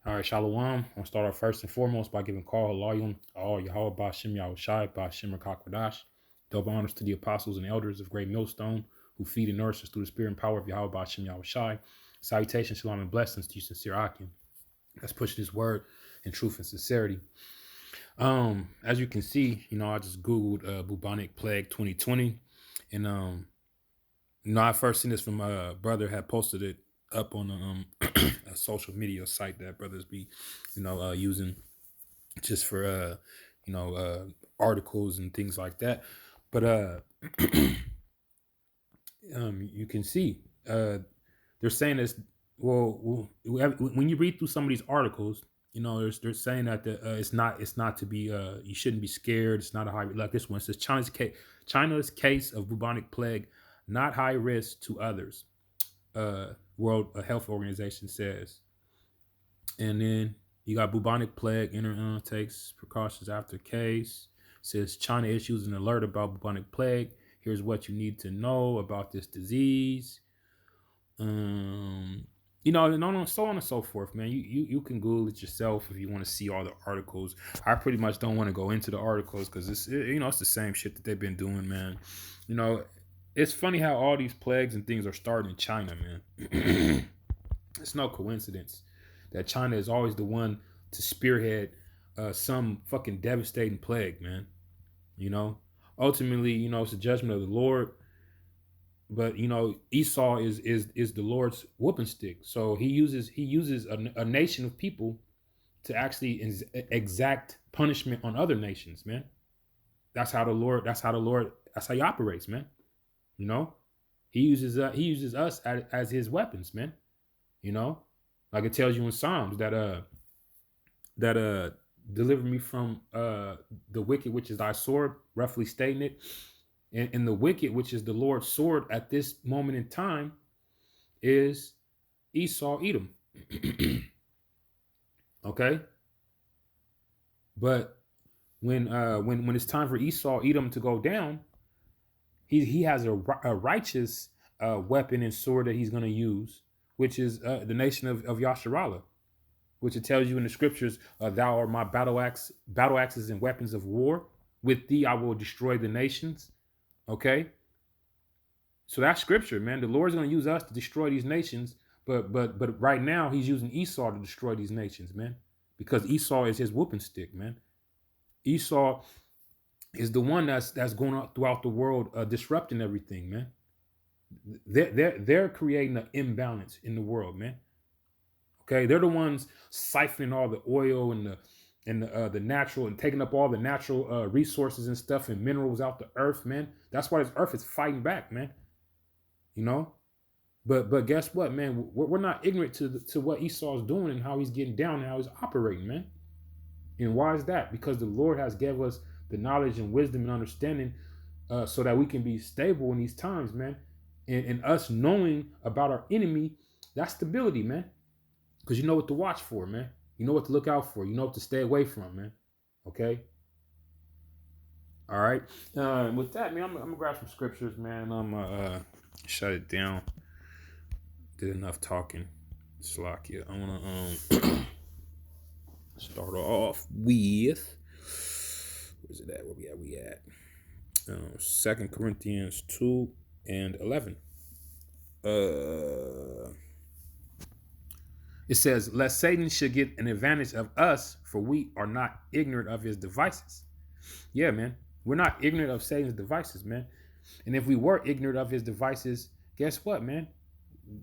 All right, Shalom. I'm gonna start off first and foremost by giving call Halayim, all Yahweh Bashim Yahushai Bashim Rakakwadash. Double honors to the apostles and elders of Great Millstone who feed and nourish us through the spirit and power of Yahweh Bashim Yahushai. Salutations, shalom, and blessings to you, sincere Akim. Let's push this word in truth and sincerity. As you can see, I just Googled bubonic plague 2020, and I first seen this from a brother had posted it up on a social media site that brothers be, using just for articles and things like that. But you can see they're saying this. Well, when you read through some of these articles, they're saying that it's not to be you shouldn't be scared. It's not a high, like this one. It says China's case of bubonic plague not high risk to others. World Health Organization says. And then you got bubonic plague takes precautions after case. Says China issues an alert about bubonic plague. Here's what you need to know about this disease. And so on and so forth, man. You can Google it yourself if you want to see all the articles. I pretty much don't want to go into the articles because it's the same shit that they've been doing, man. It's funny how all these plagues and things are starting in China, man. It's no coincidence that China is always the one to spearhead some fucking devastating plague, man. Ultimately, it's a judgment of the Lord. But Esau is the Lord's whooping stick. So he uses a nation of people to actually exact punishment on other nations, man. That's how he operates, man. He uses us as his weapons, man. Like it tells you in Psalms that deliver me from the wicked, which is thy sword, roughly stating it. And the wicked, which is the Lord's sword at this moment in time, is Esau, Edom. Okay, but when it's time for Esau, Edom to go down, he has a righteous weapon and sword that he's going to use, which is the nation of Yasharallah, which it tells you in the scriptures, thou art my battle axes and weapons of war. With thee I will destroy the nations. Okay, so that's scripture, man. The Lord's going to use us to destroy these nations, but right now he's using Esau to destroy these nations, man, because Esau is his whooping stick, man. Esau is the one that's going out throughout the world, disrupting everything, man. They're creating an imbalance in the world, man. Okay, they're the ones siphoning all the oil and the natural and taking up all the natural resources and stuff and minerals out the earth, man. That's why this earth is fighting back, man. But guess what, man? We're not ignorant to what Esau's doing and how he's getting down and how he's operating, man. And why is that? Because the Lord has gave us the knowledge and wisdom and understanding so that we can be stable in these times, man. And us knowing about our enemy, that's stability, man. Because you know what to watch for, man. You know what to look out for. You know what to stay away from, man. Okay? All right. With that, man, I'm going to grab some scriptures, man. I'm going to shut it down. Did enough talking. Slakia. I want to start off with... Where's it at? Where we at? 2 Corinthians 2 and 11. It says, lest Satan should get an advantage of us, for we are not ignorant of his devices. Yeah, man. We're not ignorant of Satan's devices, man. And if we were ignorant of his devices, guess what, man?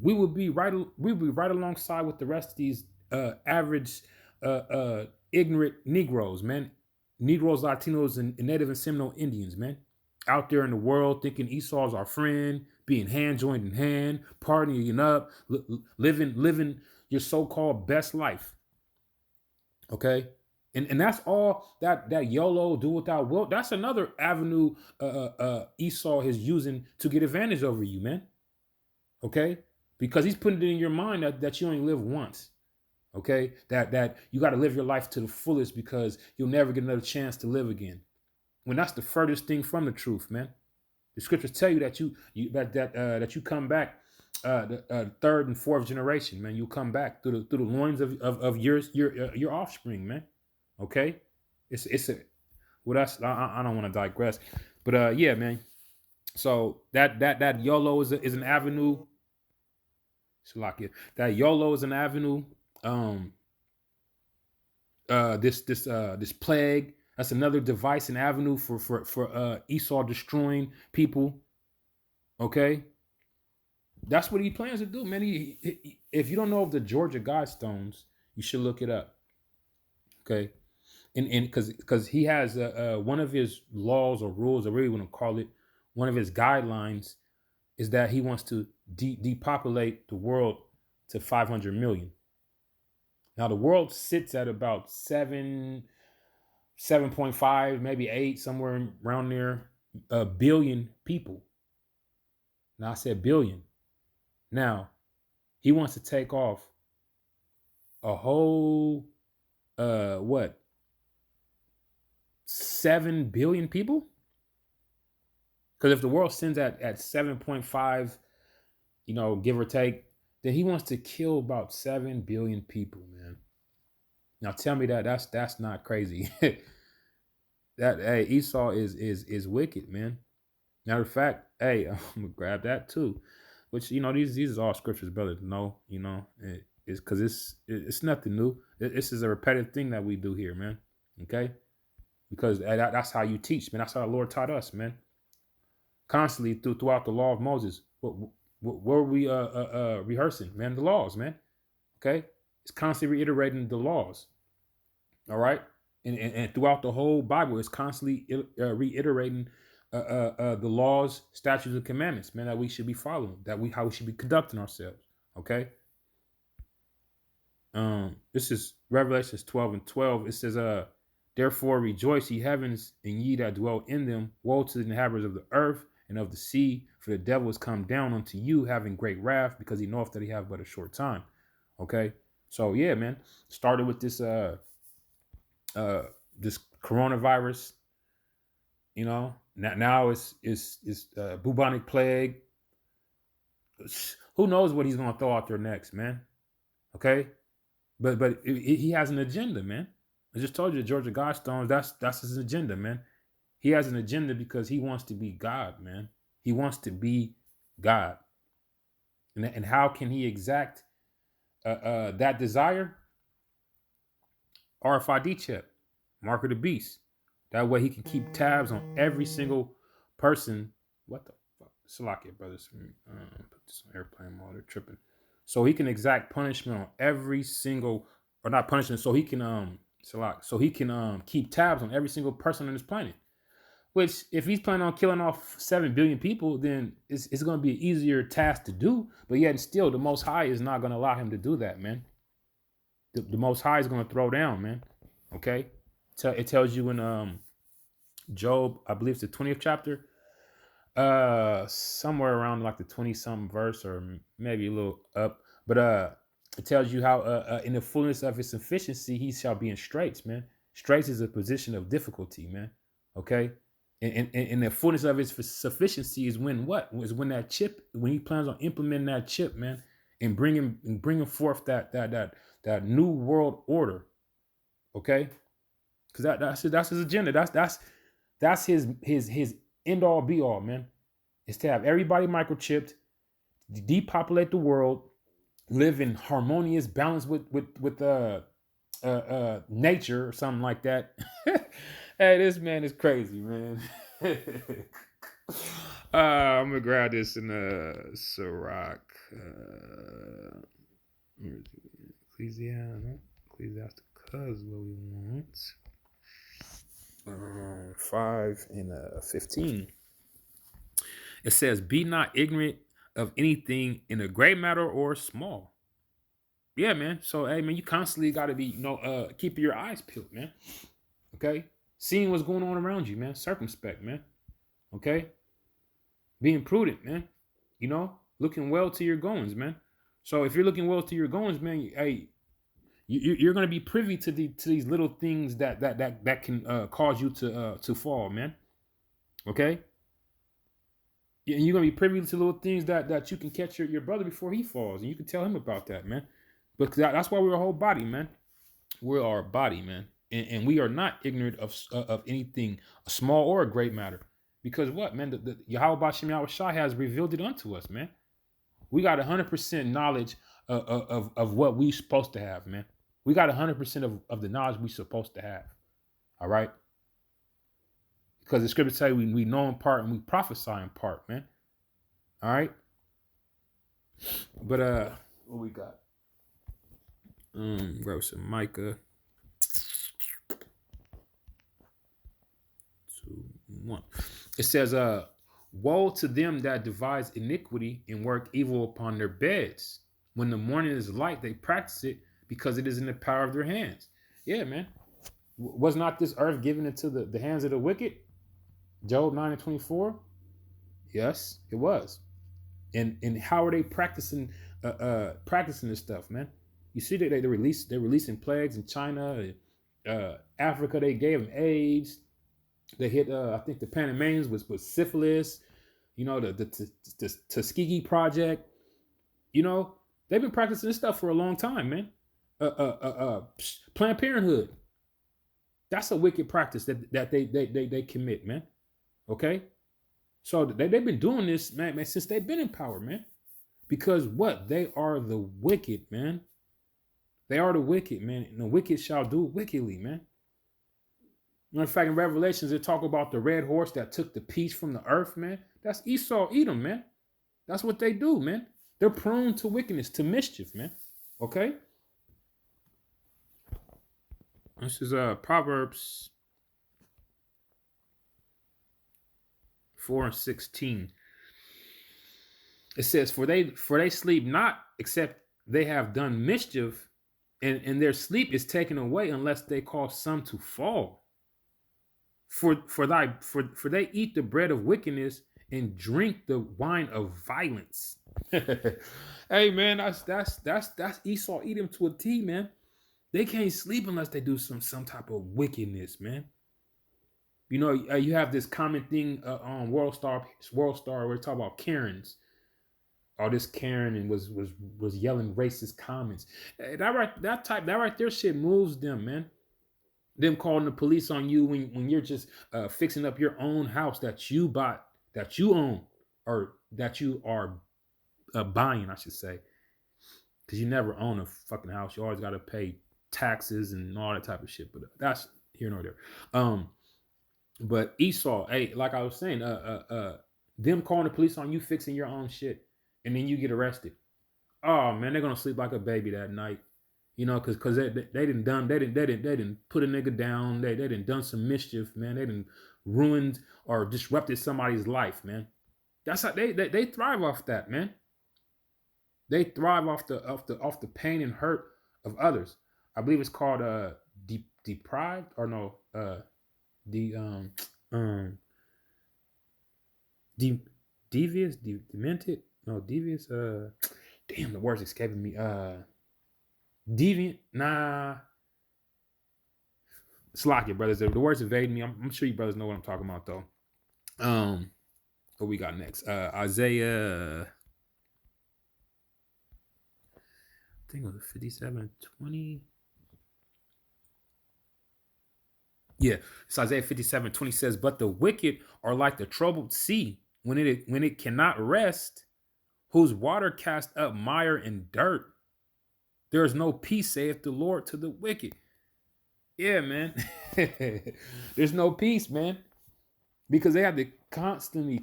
We would be right alongside with the rest of these average ignorant Negroes, man. Negroes, Latinos, and Native and Seminole Indians, man. Out there in the world thinking Esau's our friend, being hand joined in hand, partying up, living your so-called best life. Okay? And that's all that YOLO, do without will. That's another avenue Esau is using to get advantage over you, man. Okay? Because he's putting it in your mind that you only live once. Okay? That you got to live your life to the fullest because you'll never get another chance to live again. When that's the furthest thing from the truth, man. The scriptures tell you that you come back the third and fourth generation, man. You'll come back through the loins of your offspring, man. Okay, it's a well. I don't want to digress, but yeah, man. So that YOLO is an avenue. Shalakia. That YOLO is an avenue. Um, this plague. That's another device and avenue for Esau destroying people. Okay, that's what he plans to do, man. If you don't know of the Georgia Guidestones, you should look it up. Okay, and because he has one of his laws or rules, I really want to call it, one of his guidelines is that he wants to depopulate the world to 500 million. Now the world sits at about 7.5, maybe 8, somewhere around there, a billion people. Now I said billion. Now he wants to take off a whole what 7 billion people? Because if the world sends at 7.5, give or take, then he wants to kill about 7 billion people, man. Now tell me that's not crazy. That hey, Esau is wicked, man. Matter of fact, hey, I'm gonna grab that too. Which these are all scriptures, brother. No, it's because it's nothing new. This is a repetitive thing that we do here, man. Okay, because that's how you teach, man. That's how the Lord taught us, man. Constantly throughout the law of Moses. What were we rehearsing, man? The laws, man. Okay, it's constantly reiterating the laws. All right, and throughout the whole Bible, it's constantly reiterating the laws, statutes, and commandments, man, that we should be following, how we should be conducting ourselves. Okay. This is Revelations 12:12. It says, therefore rejoice, ye heavens, and ye that dwell in them. Woe to the inhabitants of the earth and of the sea, for the devil is come down unto you, having great wrath, because he knoweth that he have but a short time. Okay. So yeah, man. Started with this this coronavirus. Now it's bubonic plague. Who knows what he's gonna throw out there next, man? Okay, but he has an agenda, man. I just told you the Georgia Guidestones. That's his agenda, man. He has an agenda because he wants to be God, man. He wants to be God, and how can he exact that desire? RFID chip, mark of the beast. That way he can keep tabs on every single person. What the fuck? Salakia, brothers. Put this on airplane mode. They're tripping. So he can exact punishment on every single, or not punishment. So he can so he can keep tabs on every single person on this planet. Which, if he's planning on killing off 7 billion people, then it's going to be an easier task to do. But yet, still, the Most High is not going to allow him to do that, man. The Most High is going to throw down, man. Okay. It tells you in Job, I believe it's the 20th chapter, somewhere around like the 20-something verse, or maybe a little up. But it tells you how in the fullness of his sufficiency he shall be in straits, man. Straits is a position of difficulty, man. Okay. And in the fullness of his sufficiency is when what? Is when that chip, when he plans on implementing that chip, man, and bringing forth that new world order. Okay. Because that's his agenda. That's his end all be all, man. Is to have everybody microchipped, depopulate the world, live in harmonious balance with nature or something like that. Hey, this man is crazy, man. I'm gonna grab this in Sirach. Ecclesiasticus is what we want. 5 and 15. It says, "Be not ignorant of anything in a great matter or small." Yeah, man. So, hey, man, you constantly got to be, keeping your eyes peeled, man. Okay, seeing what's going on around you, man. Circumspect, man. Okay, being prudent, man. Looking well to your goings, man. So, if you're looking well to your goings, man, hey, you're going to be privy to these little things that can cause you to fall, man. Okay. And you're gonna be privy to little things that you can catch your brother before he falls, and you can tell him about that, man. But that's why we're a whole body, man. We're our body, man, and we are not ignorant of anything, small or a great matter. Because what, man, the Yahweh Bashem Yahweh Shai has revealed it unto us, man. We got 100% knowledge of what we supposed to have, man. We got 100% of the knowledge we supposed to have. All right. Because the scriptures say we know in part and we prophesy in part, man. All right. But what we got? Wrote some Micah 2:1. It says, woe to them that devise iniquity and work evil upon their beds. When the morning is light, they practice it because it is in the power of their hands. Yeah, man. Was not this earth given into the hands of the wicked? Job 9:24. Yes, it was. And how are they practicing this stuff, man? You see that they're releasing plagues in China, Africa. They gave them AIDS. They hit I think the Panamanians with syphilis. You know, the Tuskegee Project. You know, they've been practicing this stuff for a long time, man. Planned Parenthood. That's a wicked practice that they commit, man. Okay? So they've been doing this, man, since they've been in power, man. Because what? They are the wicked, man. They are the wicked, man. And the wicked shall do wickedly, man. In fact, in Revelations, they talk about the red horse that took the peace from the earth, man. That's Esau, Edom, man. That's what they do, man. They're prone to wickedness, to mischief, man. Okay? This is Proverbs 4:16. It says, for they sleep not, except they have done mischief, and their sleep is taken away unless they cause some to fall. For they eat the bread of wickedness and drink the wine of violence. Hey, man, that's Esau Edom to a T, man. They can't sleep unless they do some type of wickedness, man. You know, you have this common thing on World Star where they talk about Karens. All this Karen and was yelling racist comments. That right there shit moves them, man. Them calling the police on you when you're just fixing up your own house that you bought, that you own, or that you are buying, I should say. Because you never own a fucking house. You always got to pay taxes and all that type of shit. But that's here nor there. But Esau, hey, like I was saying, them calling the police on you fixing your own shit, and then you get arrested. Oh man, they're gonna sleep like a baby that night. You know, because they didn't put a nigga down. They didn't done some mischief, man. They didn't ruined or disrupted somebody's life, man. That's how they thrive off that, man. They thrive off the pain and hurt of others. I believe it's called deprived or no devious, demented, no devious. Damn, the words escaping me. Deviant, nah. Slack it, brothers. The words evade me. I'm sure you brothers know what I'm talking about, though. What we got next? Isaiah, I think it was 57:20. Yeah, it's Isaiah 57:20 says, "But the wicked are like the troubled sea when it cannot rest, whose water cast up mire and dirt. There is no peace, saith the Lord, to the wicked." Yeah, man. There's no peace, man. Because they have to constantly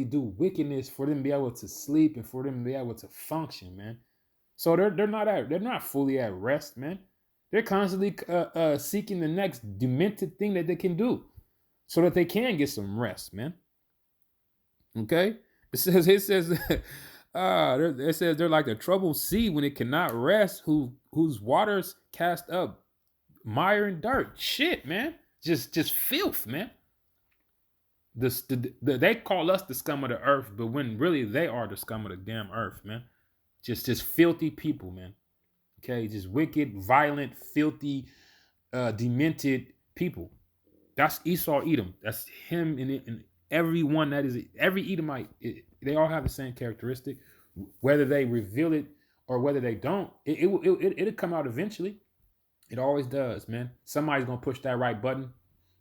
do wickedness for them to be able to sleep and for them to be able to function, man. So they're not fully at rest, man. They're constantly seeking the next demented thing that they can do so that they can get some rest, man. Okay? It says it says they're like the troubled sea when it cannot rest, whose waters cast up mire and dirt. Shit, man. Just filth, man. They call us the scum of the earth, but when really they are the scum of the damn earth, man. Just filthy people, man. Okay, just wicked, violent, filthy, demented people. That's Esau Edom. That's him Everyone that is every Edomite, they all have the same characteristic. Whether they reveal it or whether they don't, it'll come out eventually. It always does, man. Somebody's gonna push that right button.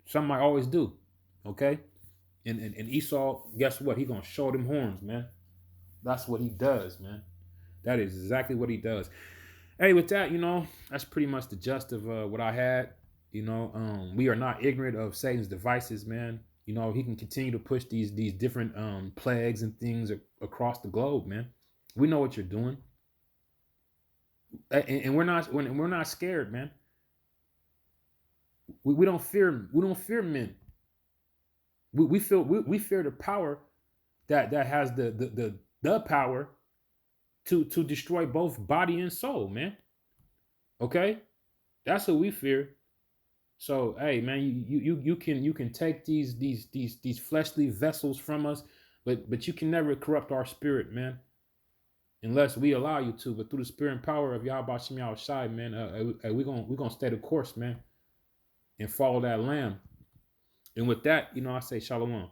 Somebody always do. Okay? And Esau, guess what? He gonna show them horns, man. That's what he does, man. That is exactly what he does. Hey, with that, that's pretty much the gist of what I had. We are not ignorant of Satan's devices, man. He can continue to push these different plagues and things across the globe, man. We know what you're doing, and we're not scared, man. We don't fear men. We fear the power that has the power to destroy both body and soul, man. Okay, that's what we fear. So, hey, man, you can take these fleshly vessels from us, but you can never corrupt our spirit, man, unless we allow you to. But through the spirit and power of Yahweh Shem Yahushai, man, we're gonna stay the course, man, and follow that lamb. And with that, I say shalom.